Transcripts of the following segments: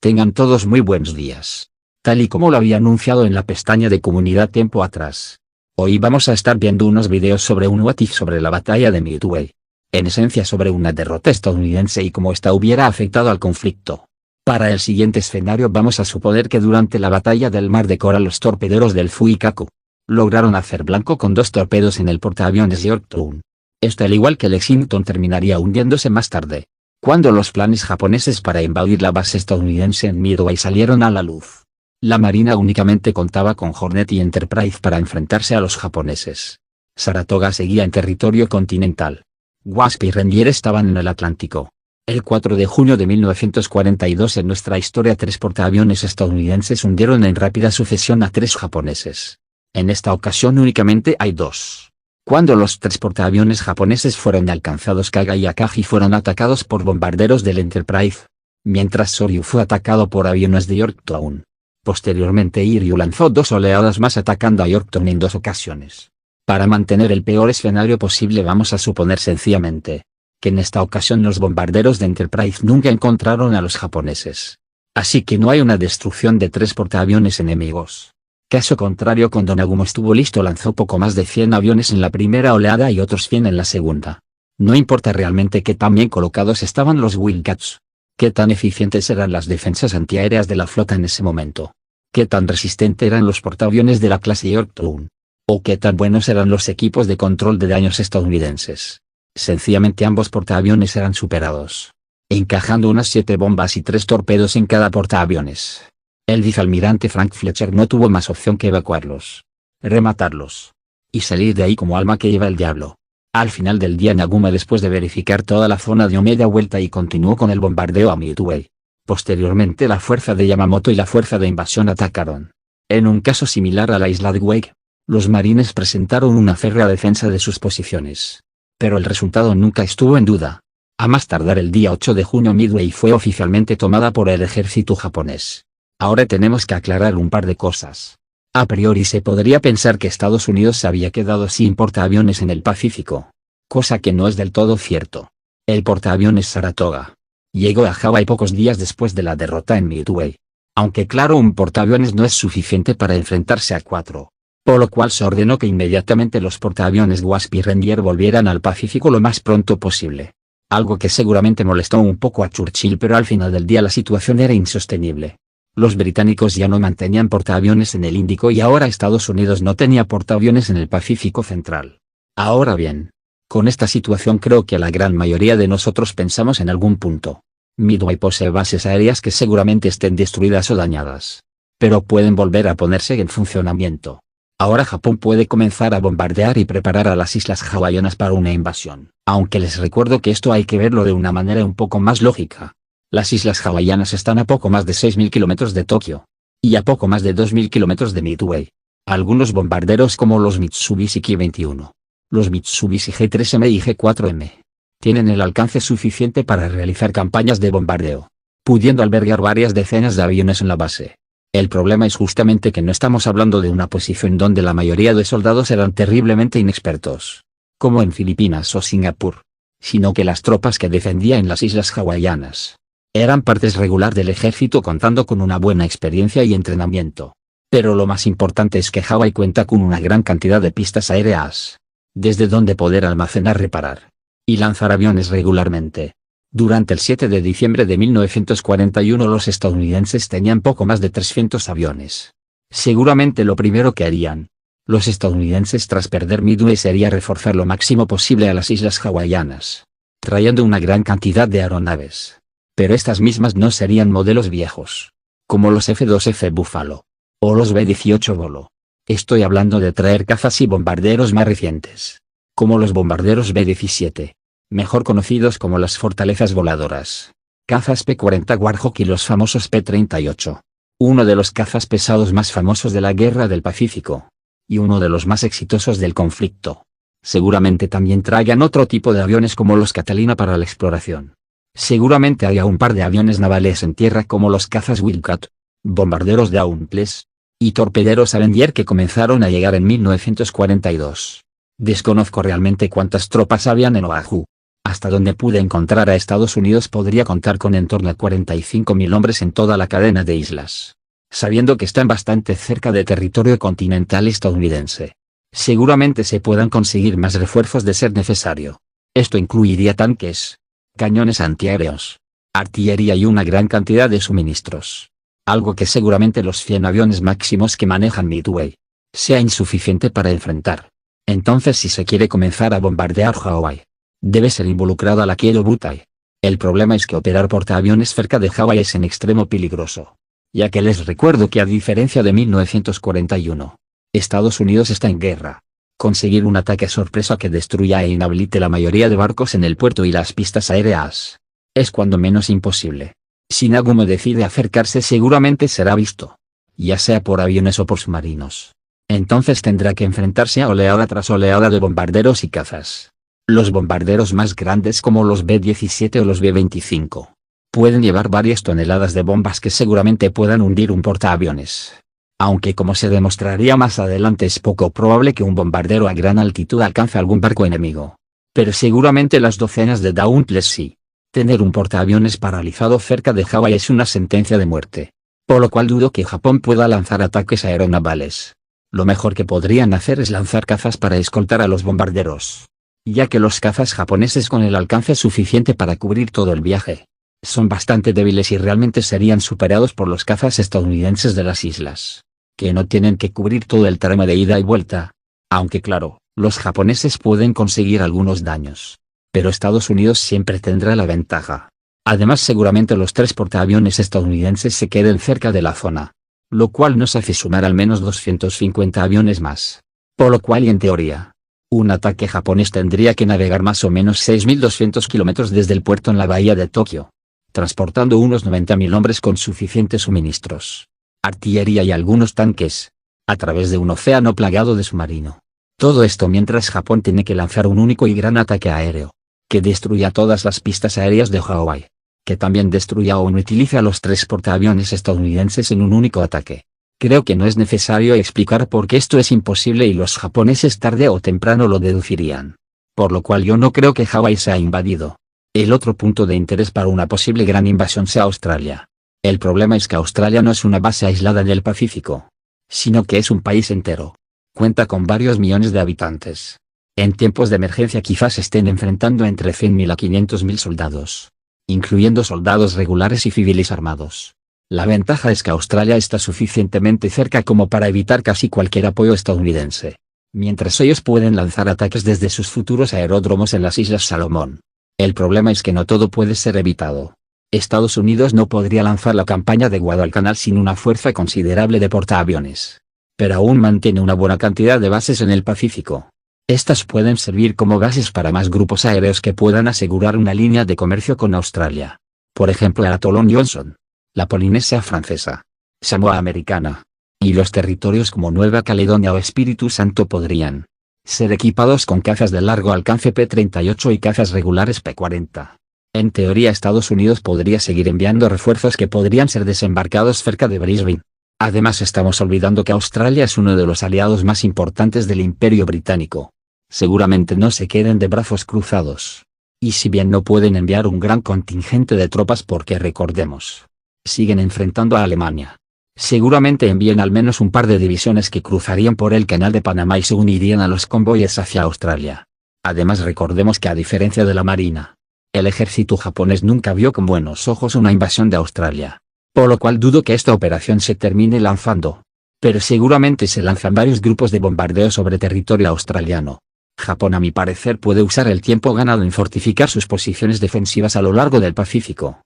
Tengan todos muy buenos días. Tal y como lo había anunciado en la pestaña de comunidad tiempo atrás. Hoy vamos a estar viendo unos videos sobre un what if sobre la batalla de Midway. En esencia sobre una derrota estadounidense y cómo esta hubiera afectado al conflicto. Para el siguiente escenario vamos a suponer que durante la batalla del Mar de Coral los torpederos del Fuikaku lograron hacer blanco con 2 torpedos en el portaaviones Yorktown. Esto al igual que el Lexington terminaría hundiéndose más tarde. Cuando los planes japoneses para invadir la base estadounidense en Midway salieron a la luz. La Marina únicamente contaba con Hornet y Enterprise para enfrentarse a los japoneses. Saratoga seguía en territorio continental. Wasp y Reindeer estaban en el Atlántico. El 4 de junio de 1942 en nuestra historia 3 portaaviones estadounidenses hundieron en rápida sucesión a 3 japoneses. En esta ocasión únicamente hay 2. Cuando los 3 portaaviones japoneses fueron alcanzados, Kaga y Akagi fueron atacados por bombarderos del Enterprise, mientras Soryu fue atacado por aviones de Yorktown. Posteriormente Iryu lanzó 2 oleadas más atacando a Yorktown en 2 ocasiones. Para mantener el peor escenario posible vamos a suponer sencillamente que en esta ocasión los bombarderos de Enterprise nunca encontraron a los japoneses. Así que no hay una destrucción de 3 portaaviones enemigos. Caso contrario, cuando Nagumo estuvo listo lanzó poco más de 100 aviones en la primera oleada y otros 100 en la segunda. No importa realmente qué tan bien colocados estaban los Wildcats, qué tan eficientes eran las defensas antiaéreas de la flota en ese momento, qué tan resistentes eran los portaaviones de la clase Yorktown, o qué tan buenos eran los equipos de control de daños estadounidenses. Sencillamente ambos portaaviones eran superados, encajando unas 7 bombas y 3 torpedos en cada portaaviones. El vicealmirante Frank Fletcher no tuvo más opción que evacuarlos, rematarlos, y salir de ahí como alma que lleva el diablo. Al final del día Nagumo, después de verificar toda la zona, dio media vuelta y continuó con el bombardeo a Midway. Posteriormente la fuerza de Yamamoto y la fuerza de invasión atacaron. En un caso similar a la isla de Wake, los marines presentaron una férrea defensa de sus posiciones. Pero el resultado nunca estuvo en duda. A más tardar el día 8 de junio Midway fue oficialmente tomada por el ejército japonés. Ahora tenemos que aclarar un par de cosas. A priori se podría pensar que Estados Unidos se había quedado sin portaaviones en el Pacífico, cosa que no es del todo cierto. El portaaviones Saratoga llegó a Hawái pocos días después de la derrota en Midway. Aunque claro, un portaaviones no es suficiente para enfrentarse a 4, por lo cual se ordenó que inmediatamente los portaaviones Wasp y Reindeer volvieran al Pacífico lo más pronto posible. Algo que seguramente molestó un poco a Churchill, pero al final del día la situación era insostenible. Los británicos ya no mantenían portaaviones en el Índico y ahora Estados Unidos no tenía portaaviones en el Pacífico Central. Ahora bien, con esta situación creo que la gran mayoría de nosotros pensamos en algún punto. Midway posee bases aéreas que seguramente estén destruidas o dañadas, pero pueden volver a ponerse en funcionamiento. Ahora Japón puede comenzar a bombardear y preparar a las islas hawaianas para una invasión. Aunque les recuerdo que esto hay que verlo de una manera un poco más lógica. Las islas hawaianas están a poco más de 6.000 kilómetros de Tokio, y a poco más de 2.000 kilómetros de Midway. Algunos bombarderos como los Mitsubishi Ki-21, los Mitsubishi G3M y G4M, tienen el alcance suficiente para realizar campañas de bombardeo, pudiendo albergar varias decenas de aviones en la base. El problema es justamente que no estamos hablando de una posición donde la mayoría de soldados eran terriblemente inexpertos, como en Filipinas o Singapur, sino que las tropas que defendían las islas hawaianas eran partes regular del ejército contando con una buena experiencia y entrenamiento. Pero lo más importante es que Hawái cuenta con una gran cantidad de pistas aéreas, desde donde poder almacenar, reparar y lanzar aviones regularmente. Durante el 7 de diciembre de 1941 los estadounidenses tenían poco más de 300 aviones. Seguramente lo primero que harían los estadounidenses tras perder Midway sería reforzar lo máximo posible a las islas hawaianas, trayendo una gran cantidad de aeronaves. Pero estas mismas no serían modelos viejos, como los F-2F Buffalo, o los B-18 Bolo. Estoy hablando de traer cazas y bombarderos más recientes, como los bombarderos B-17, mejor conocidos como las fortalezas voladoras, cazas P-40 Warhawk y los famosos P-38, uno de los cazas pesados más famosos de la Guerra del Pacífico, y uno de los más exitosos del conflicto. Seguramente también traigan otro tipo de aviones como los Catalina para la exploración. Seguramente haya un par de aviones navales en tierra como los cazas Wildcat, bombarderos Dauntless, y torpederos Avenger que comenzaron a llegar en 1942. Desconozco realmente cuántas tropas habían en Oahu, Hasta donde pude encontrar a Estados Unidos podría contar con en torno a 45.000 hombres en toda la cadena de islas. Sabiendo que están bastante cerca de territorio continental estadounidense, seguramente se puedan conseguir más refuerzos de ser necesario. Esto incluiría tanques, cañones antiaéreos, artillería y una gran cantidad de suministros. Algo que seguramente los 100 aviones máximos que manejan Midway sea insuficiente para enfrentar. Entonces, si se quiere comenzar a bombardear Hawái, debe ser involucrada la Kyoto Butai. El problema es que operar portaaviones cerca de Hawái es en extremo peligroso, ya que les recuerdo que a diferencia de 1941, Estados Unidos está en guerra. Conseguir un ataque sorpresa que destruya e inhabilite la mayoría de barcos en el puerto y las pistas aéreas es cuando menos imposible. Si Nagumo decide acercarse, seguramente será visto, ya sea por aviones o por submarinos. Entonces tendrá que enfrentarse a oleada tras oleada de bombarderos y cazas. Los bombarderos más grandes, como los B-17 o los B-25, pueden llevar varias toneladas de bombas que seguramente puedan hundir un portaaviones. Aunque, como se demostraría más adelante, es poco probable que un bombardero a gran altitud alcance algún barco enemigo. Pero seguramente las docenas de Dauntless sí. Tener un portaaviones paralizado cerca de Hawái es una sentencia de muerte. Por lo cual dudo que Japón pueda lanzar ataques aeronavales. Lo mejor que podrían hacer es lanzar cazas para escoltar a los bombarderos, ya que los cazas japoneses con el alcance suficiente para cubrir todo el viaje son bastante débiles y realmente serían superados por los cazas estadounidenses de las islas, que no tienen que cubrir todo el tramo de ida y vuelta. Aunque claro, los japoneses pueden conseguir algunos daños, pero Estados Unidos siempre tendrá la ventaja. Además, seguramente los 3 portaaviones estadounidenses se queden cerca de la zona, lo cual nos hace sumar al menos 250 aviones más. Por lo cual, y en teoría, un ataque japonés tendría que navegar más o menos 6.200 kilómetros desde el puerto en la bahía de Tokio, transportando unos 90.000 hombres con suficientes suministros, artillería y algunos tanques, a través de un océano plagado de submarino. Todo esto mientras Japón tiene que lanzar un único y gran ataque aéreo, que destruya todas las pistas aéreas de Hawái, que también destruya o inutilice a los 3 portaaviones estadounidenses en un único ataque. Creo que no es necesario explicar por qué esto es imposible y los japoneses tarde o temprano lo deducirían. Por lo cual yo no creo que Hawái sea invadido. El otro punto de interés para una posible gran invasión sea Australia. El problema es que Australia no es una base aislada en el Pacífico, sino que es un país entero. Cuenta con varios millones de habitantes. En tiempos de emergencia quizás estén enfrentando entre 100.000 a 500.000 soldados, incluyendo soldados regulares y civiles armados. La ventaja es que Australia está suficientemente cerca como para evitar casi cualquier apoyo estadounidense, mientras ellos pueden lanzar ataques desde sus futuros aeródromos en las Islas Salomón. El problema es que no todo puede ser evitado. Estados Unidos no podría lanzar la campaña de Guadalcanal sin una fuerza considerable de portaaviones, pero aún mantiene una buena cantidad de bases en el Pacífico. Estas pueden servir como bases para más grupos aéreos que puedan asegurar una línea de comercio con Australia. Por ejemplo, el atolón Johnson, la Polinesia Francesa, Samoa Americana, y los territorios como Nueva Caledonia o Espíritu Santo podrían ser equipados con cazas de largo alcance P-38 y cazas regulares P-40. En teoría, Estados Unidos podría seguir enviando refuerzos que podrían ser desembarcados cerca de Brisbane. Además, estamos olvidando que Australia es uno de los aliados más importantes del Imperio Británico. Seguramente no se queden de brazos cruzados. Y si bien no pueden enviar un gran contingente de tropas porque recordemos, siguen enfrentando a Alemania, seguramente envíen al menos un par de divisiones que cruzarían por el Canal de Panamá y se unirían a los convoyes hacia Australia. Además, recordemos que a diferencia de la Marina, el ejército japonés nunca vio con buenos ojos una invasión de Australia. Por lo cual dudo que esta operación se termine lanzando. Pero seguramente se lanzan varios grupos de bombardeo sobre territorio australiano. Japón, a mi parecer, puede usar el tiempo ganado en fortificar sus posiciones defensivas a lo largo del Pacífico.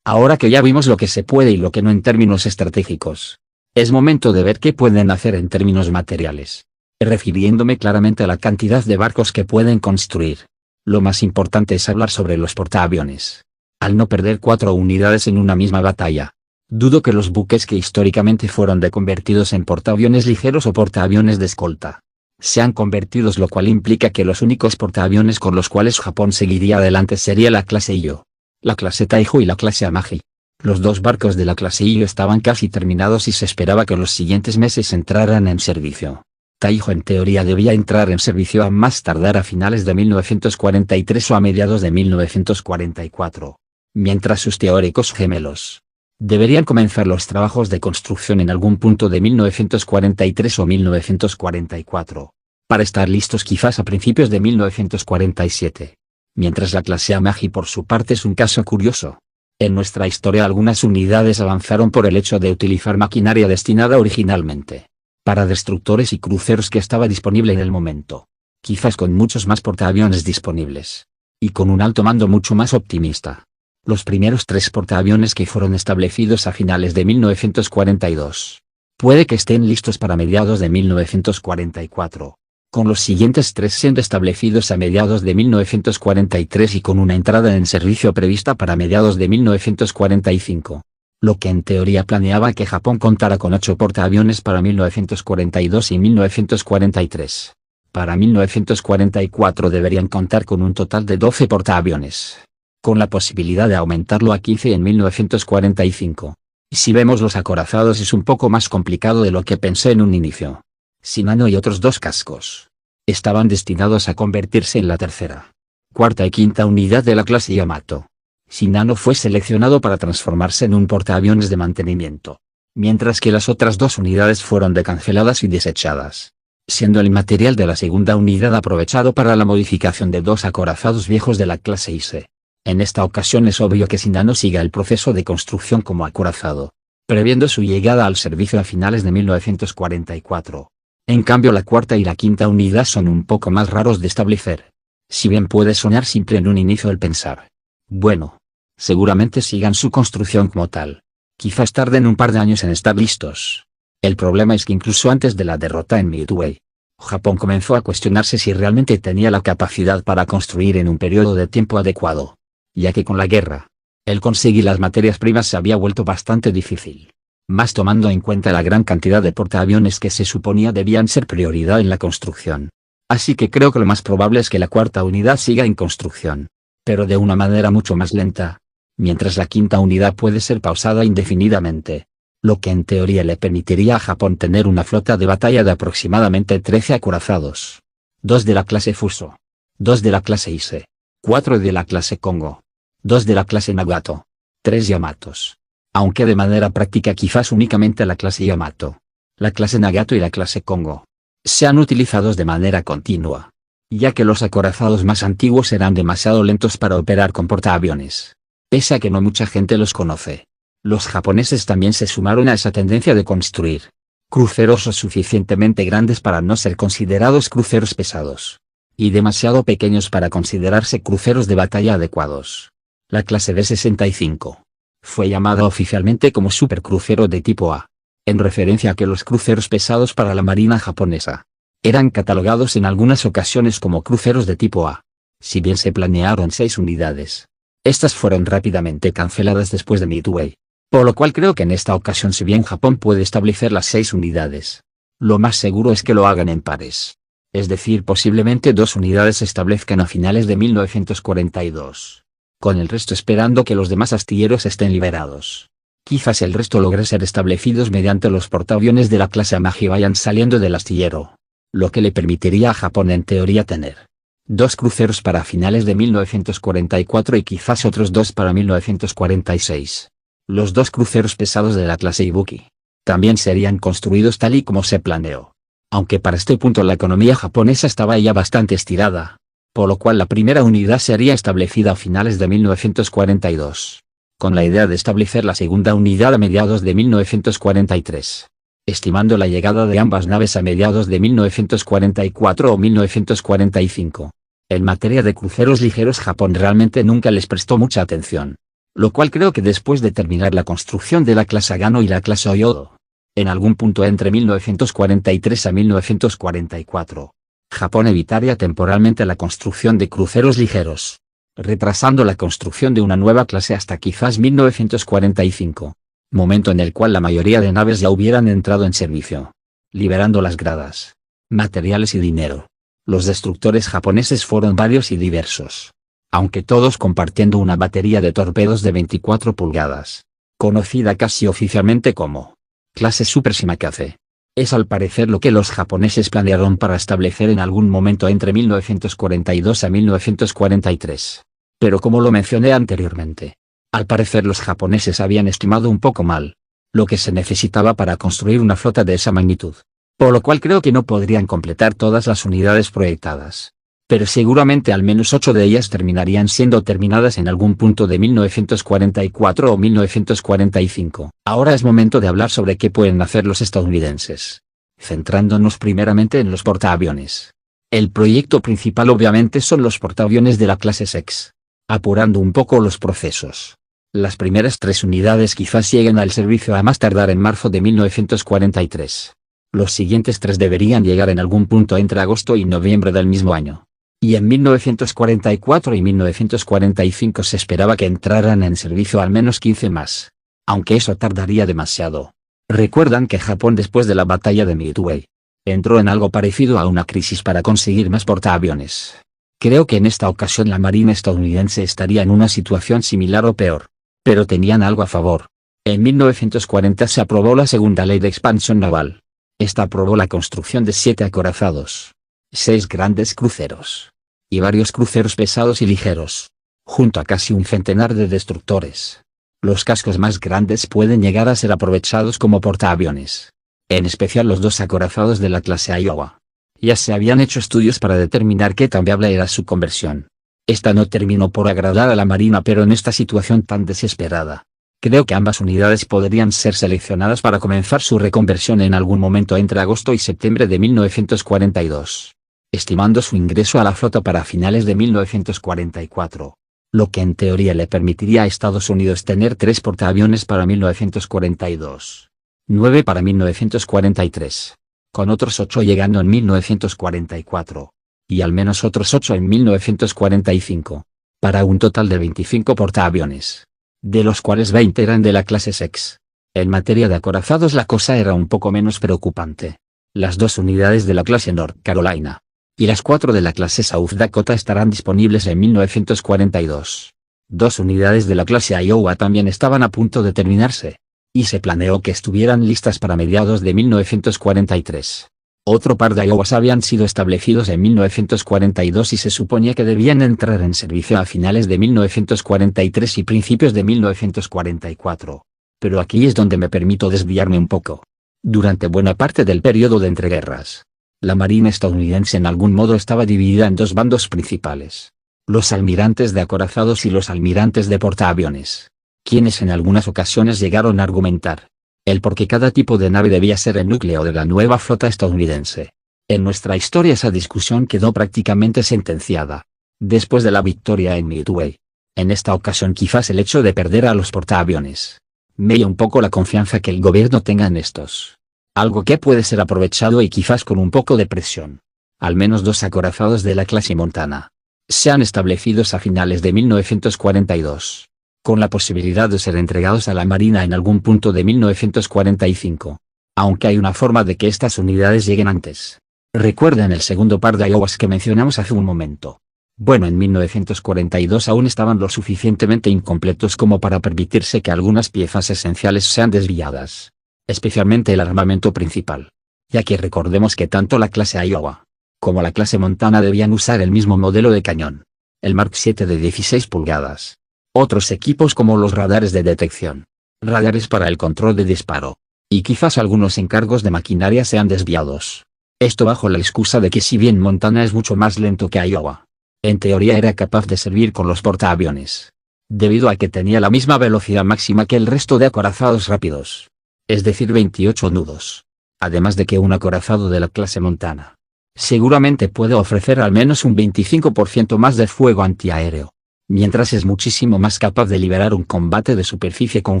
Ahora que ya vimos lo que se puede y lo que no en términos estratégicos, es momento de ver qué pueden hacer en términos materiales. Refiriéndome claramente a la cantidad de barcos que pueden construir. Lo más importante es hablar sobre los portaaviones. Al no perder 4 unidades en una misma batalla, dudo que los buques que históricamente fueron reconvertidos en portaaviones ligeros o portaaviones de escolta sean convertidos, lo cual implica que los únicos portaaviones con los cuales Japón seguiría adelante sería la clase Iyo, la clase Taiho y la clase Amagi. Los 2 barcos de la clase Iyo estaban casi terminados y se esperaba que los siguientes meses entraran en servicio. Taiho en teoría debía entrar en servicio a más tardar a finales de 1943 o a mediados de 1944, mientras sus teóricos gemelos deberían comenzar los trabajos de construcción en algún punto de 1943 o 1944, para estar listos quizás a principios de 1947. Mientras la clase Amagi por su parte es un caso curioso. En nuestra historia algunas unidades avanzaron por el hecho de utilizar maquinaria destinada originalmente para destructores y cruceros que estaba disponible en el momento, quizás con muchos más portaaviones disponibles, y con un alto mando mucho más optimista. Los primeros 3 portaaviones que fueron establecidos a finales de 1942, puede que estén listos para mediados de 1944, con los siguientes 3 siendo establecidos a mediados de 1943 y con una entrada en servicio prevista para mediados de 1945. Lo que en teoría planeaba que Japón contara con 8 portaaviones para 1942 y 1943. Para 1944 deberían contar con un total de 12 portaaviones, con la posibilidad de aumentarlo a 15 en 1945. Y si vemos los acorazados es un poco más complicado de lo que pensé en un inicio. Shinano y otros 2 cascos estaban destinados a convertirse en la tercera, cuarta y quinta unidad de la clase Yamato. Shinano fue seleccionado para transformarse en un portaaviones de mantenimiento, mientras que las otras 2 unidades fueron decanceladas y desechadas, siendo el material de la segunda unidad aprovechado para la modificación de 2 acorazados viejos de la clase Ise. En esta ocasión es obvio que Shinano siga el proceso de construcción como acorazado, previendo su llegada al servicio a finales de 1944. En cambio la cuarta y la quinta unidad son un poco más raros de establecer. Si bien puede sonar simple en un inicio el pensar, bueno, seguramente sigan su construcción como tal. Quizás tarden un par de años en estar listos. El problema es que incluso antes de la derrota en Midway, Japón comenzó a cuestionarse si realmente tenía la capacidad para construir en un periodo de tiempo adecuado, ya que con la guerra, el conseguir las materias primas se había vuelto bastante difícil, más tomando en cuenta la gran cantidad de portaaviones que se suponía debían ser prioridad en la construcción. Así que creo que lo más probable es que la cuarta unidad siga en construcción, pero de una manera mucho más lenta, mientras la quinta unidad puede ser pausada indefinidamente, lo que en teoría le permitiría a Japón tener una flota de batalla de aproximadamente 13 acorazados, 2 de la clase Fuso, 2 de la clase Ise, 4 de la clase Kongo, 2 de la clase Nagato, 3 Yamatos, aunque de manera práctica quizás únicamente la clase Yamato, la clase Nagato y la clase Kongo sean utilizados de manera continua, ya que los acorazados más antiguos eran demasiado lentos para operar con portaaviones. Pese a que no mucha gente los conoce, los japoneses también se sumaron a esa tendencia de construir cruceros lo suficientemente grandes para no ser considerados cruceros pesados, y demasiado pequeños para considerarse cruceros de batalla adecuados. La clase B-65 fue llamada oficialmente como supercrucero de tipo A, en referencia a que los cruceros pesados para la marina japonesa eran catalogados en algunas ocasiones como cruceros de tipo A. Si bien se planearon 6 unidades, estas fueron rápidamente canceladas después de Midway, por lo cual creo que en esta ocasión si bien Japón puede establecer las 6 unidades, lo más seguro es que lo hagan en pares. Es decir, posiblemente 2 unidades se establezcan a finales de 1942, con el resto esperando que los demás astilleros estén liberados. Quizás el resto logre ser establecidos mediante los portaaviones de la clase Amagi vayan saliendo del astillero, lo que le permitiría a Japón en teoría tener 2 cruceros para finales de 1944 y quizás otros 2 para 1946. Los 2 cruceros pesados de la clase Ibuki también serían construidos tal y como se planeó, aunque para este punto la economía japonesa estaba ya bastante estirada, por lo cual la primera unidad sería establecida a finales de 1942, con la idea de establecer la segunda unidad a mediados de 1943, estimando la llegada de ambas naves a mediados de 1944 o 1945. En materia de cruceros ligeros Japón realmente nunca les prestó mucha atención, lo cual creo que después de terminar la construcción de la clase Agano y la clase Oyodo, en algún punto entre 1943 a 1944, Japón evitaría temporalmente la construcción de cruceros ligeros, retrasando la construcción de una nueva clase hasta quizás 1945, momento en el cual la mayoría de naves ya hubieran entrado en servicio, liberando las gradas, materiales y dinero. Los destructores japoneses fueron varios y diversos, aunque todos compartiendo una batería de torpedos de 24 pulgadas, conocida casi oficialmente como clase Super Shimakaze. Es al parecer lo que los japoneses planearon para establecer en algún momento entre 1942 a 1943. Pero como lo mencioné anteriormente, al parecer los japoneses habían estimado un poco mal lo que se necesitaba para construir una flota de esa magnitud. Por lo cual creo que no podrían completar todas las unidades proyectadas. Pero seguramente al menos 8 de ellas terminarían siendo terminadas en algún punto de 1944 o 1945. Ahora es momento de hablar sobre qué pueden hacer los estadounidenses. Centrándonos primeramente en los portaaviones. El proyecto principal obviamente son los portaaviones de la clase Sex. Apurando un poco los procesos. Las primeras 3 unidades quizás lleguen al servicio a más tardar en marzo de 1943. Los siguientes 3 deberían llegar en algún punto entre agosto y noviembre del mismo año. Y en 1944 y 1945 se esperaba que entraran en servicio al menos 15 más. Aunque eso tardaría demasiado. Recuerdan que Japón después de la batalla de Midway entró en algo parecido a una crisis para conseguir más portaaviones. Creo que en esta ocasión la Marina estadounidense estaría en una situación similar o peor. Pero tenían algo a favor. En 1940 se aprobó la segunda ley de expansión naval. Esta aprobó la construcción de 7 acorazados, 6 grandes cruceros, y varios cruceros pesados y ligeros, junto a casi un centenar de destructores. Los cascos más grandes pueden llegar a ser aprovechados como portaaviones. En especial los 2 acorazados de la clase Iowa. Ya se habían hecho estudios para determinar qué tan viable era su conversión. Esta no terminó por agradar a la Marina, pero en esta situación tan desesperada, creo que ambas unidades podrían ser seleccionadas para comenzar su reconversión en algún momento entre agosto y septiembre de 1942, estimando su ingreso a la flota para finales de 1944, lo que en teoría le permitiría a Estados Unidos tener 3 portaaviones para 1942, 9 para 1943, con otros 8 llegando en 1944. Y al menos otros 8 en 1945, para un total de 25 portaaviones, de los cuales 20 eran de la clase Sex. En materia de acorazados la cosa era un poco menos preocupante. Las 2 unidades de la clase North Carolina, y las 4 de la clase South Dakota estarán disponibles en 1942. 2 unidades de la clase Iowa también estaban a punto de terminarse, y se planeó que estuvieran listas para mediados de 1943. Otro par de Iowas habían sido establecidos en 1942 y se suponía que debían entrar en servicio a finales de 1943 y principios de 1944. Pero aquí es donde me permito desviarme un poco. Durante buena parte del periodo de entreguerras, la Marina estadounidense en algún modo estaba dividida en 2 bandos principales. Los almirantes de acorazados y los almirantes de portaaviones, quienes en algunas ocasiones llegaron a argumentar el por qué cada tipo de nave debía ser el núcleo de la nueva flota estadounidense. En nuestra historia esa discusión quedó prácticamente sentenciada, después de la victoria en Midway. En esta ocasión quizás el hecho de perder a los portaaviones mella un poco la confianza que el gobierno tenga en estos. Algo que puede ser aprovechado y quizás con un poco de presión. Al menos 2 acorazados de la clase Montana sean establecidos a finales de 1942. Con la posibilidad de ser entregados a la Marina en algún punto de 1945. Aunque hay una forma de que estas unidades lleguen antes. Recuerden el segundo par de Iowas que mencionamos hace un momento. Bueno, en 1942 aún estaban lo suficientemente incompletos como para permitirse que algunas piezas esenciales sean desviadas. Especialmente el armamento principal. Ya que recordemos que tanto la clase Iowa como la clase Montana debían usar el mismo modelo de cañón. El Mark 7 de 16 pulgadas. Otros equipos como los radares de detección, radares para el control de disparo, y quizás algunos encargos de maquinaria sean desviados. Esto bajo la excusa de que si bien Montana es mucho más lento que Iowa, en teoría era capaz de servir con los portaaviones, debido a que tenía la misma velocidad máxima que el resto de acorazados rápidos, es decir 28 nudos. Además de que un acorazado de la clase Montana seguramente puede ofrecer al menos un 25% más de fuego antiaéreo, mientras es muchísimo más capaz de liberar un combate de superficie con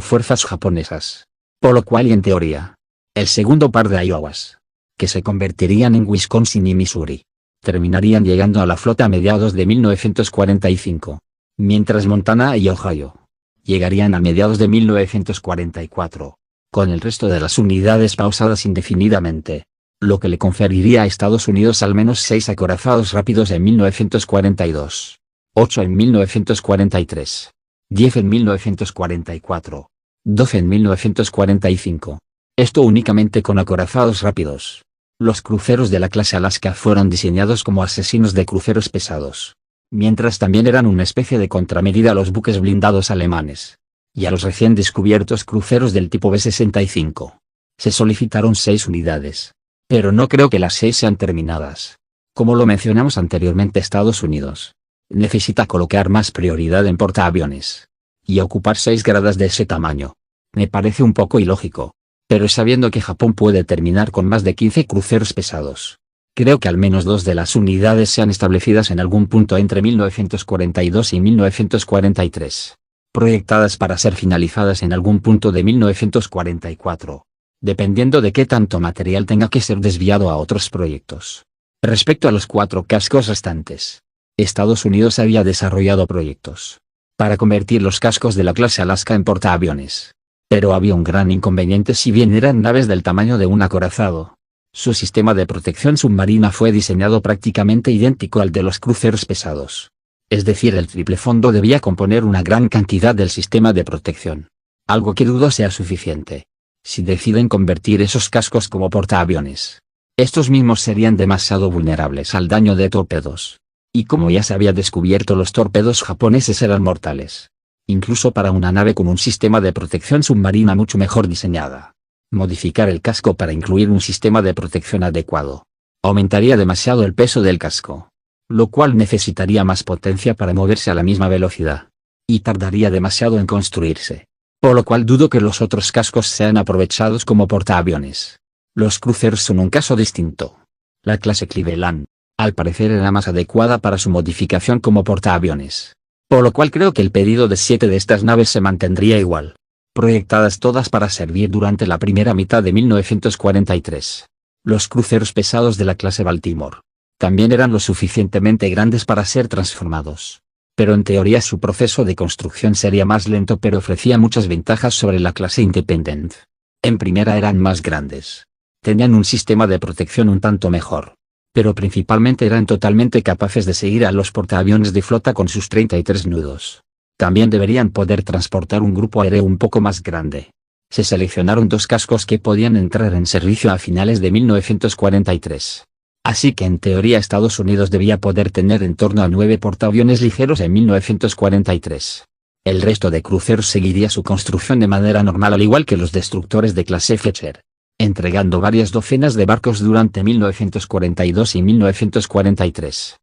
fuerzas japonesas. Por lo cual y en teoría, el segundo par de Iowas, que se convertirían en Wisconsin y Missouri, terminarían llegando a la flota a mediados de 1945, mientras Montana y Ohio llegarían a mediados de 1944, con el resto de las unidades pausadas indefinidamente, lo que le conferiría a Estados Unidos al menos 6 acorazados rápidos en 1942. 8 en 1943, 10 en 1944, 12 en 1945, Esto únicamente con acorazados rápidos. Los cruceros de la clase Alaska fueron diseñados como asesinos de cruceros pesados, mientras también eran una especie de contramedida a los buques blindados alemanes y a los recién descubiertos cruceros del tipo B-65. Se solicitaron 6 unidades, pero no creo que las 6 sean terminadas. Como lo mencionamos anteriormente, Estados Unidos necesita colocar más prioridad en portaaviones, y ocupar 6 gradas de ese tamaño me parece un poco ilógico. Pero sabiendo que Japón puede terminar con más de 15 cruceros pesados, creo que al menos 2 de las unidades sean establecidas en algún punto entre 1942 y 1943, proyectadas para ser finalizadas en algún punto de 1944, dependiendo de qué tanto material tenga que ser desviado a otros proyectos. Respecto a los 4 cascos restantes, Estados Unidos había desarrollado proyectos para convertir los cascos de la clase Alaska en portaaviones. Pero había un gran inconveniente: si bien eran naves del tamaño de un acorazado, su sistema de protección submarina fue diseñado prácticamente idéntico al de los cruceros pesados. Es decir, el triple fondo debía componer una gran cantidad del sistema de protección, algo que dudo sea suficiente. Si deciden convertir esos cascos como portaaviones, estos mismos serían demasiado vulnerables al daño de torpedos. Y como ya se había descubierto, los torpedos japoneses eran mortales, incluso para una nave con un sistema de protección submarina mucho mejor diseñada. Modificar el casco para incluir un sistema de protección adecuado aumentaría demasiado el peso del casco, lo cual necesitaría más potencia para moverse a la misma velocidad, y tardaría demasiado en construirse, por lo cual dudo que los otros cascos sean aprovechados como portaaviones. Los cruceros son un caso distinto. La clase Cleveland, al parecer, era más adecuada para su modificación como portaaviones, por lo cual creo que el pedido de 7 de estas naves se mantendría igual, proyectadas todas para servir durante la primera mitad de 1943. Los cruceros pesados de la clase Baltimore también eran lo suficientemente grandes para ser transformados, pero en teoría su proceso de construcción sería más lento, pero ofrecía muchas ventajas sobre la clase Independent. En primera, eran más grandes, tenían un sistema de protección un tanto mejor, pero principalmente eran totalmente capaces de seguir a los portaaviones de flota con sus 33 nudos. También deberían poder transportar un grupo aéreo un poco más grande. Se seleccionaron 2 cascos que podían entrar en servicio a finales de 1943. Así que en teoría Estados Unidos debía poder tener en torno a 9 portaaviones ligeros en 1943. El resto de cruceros seguiría su construcción de manera normal, al igual que los destructores de clase Fletcher, entregando varias docenas de barcos durante 1942 y 1943.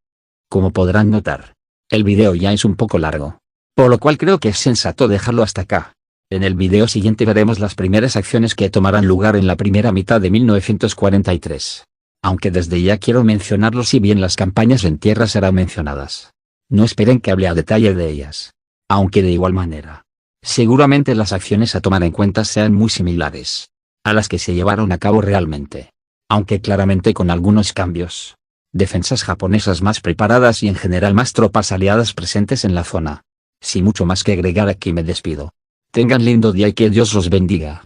Como podrán notar, el video ya es un poco largo, por lo cual creo que es sensato dejarlo hasta acá. En el video siguiente veremos las primeras acciones que tomarán lugar en la primera mitad de 1943. Aunque desde ya quiero mencionarlo, si bien las campañas en tierra serán mencionadas, no esperen que hable a detalle de ellas. Aunque de igual manera, seguramente las acciones a tomar en cuenta sean muy similares a las que se llevaron a cabo realmente, aunque claramente con algunos cambios. Defensas japonesas más preparadas y en general más tropas aliadas presentes en la zona. Sin mucho más que agregar, aquí me despido. Tengan lindo día y que Dios los bendiga.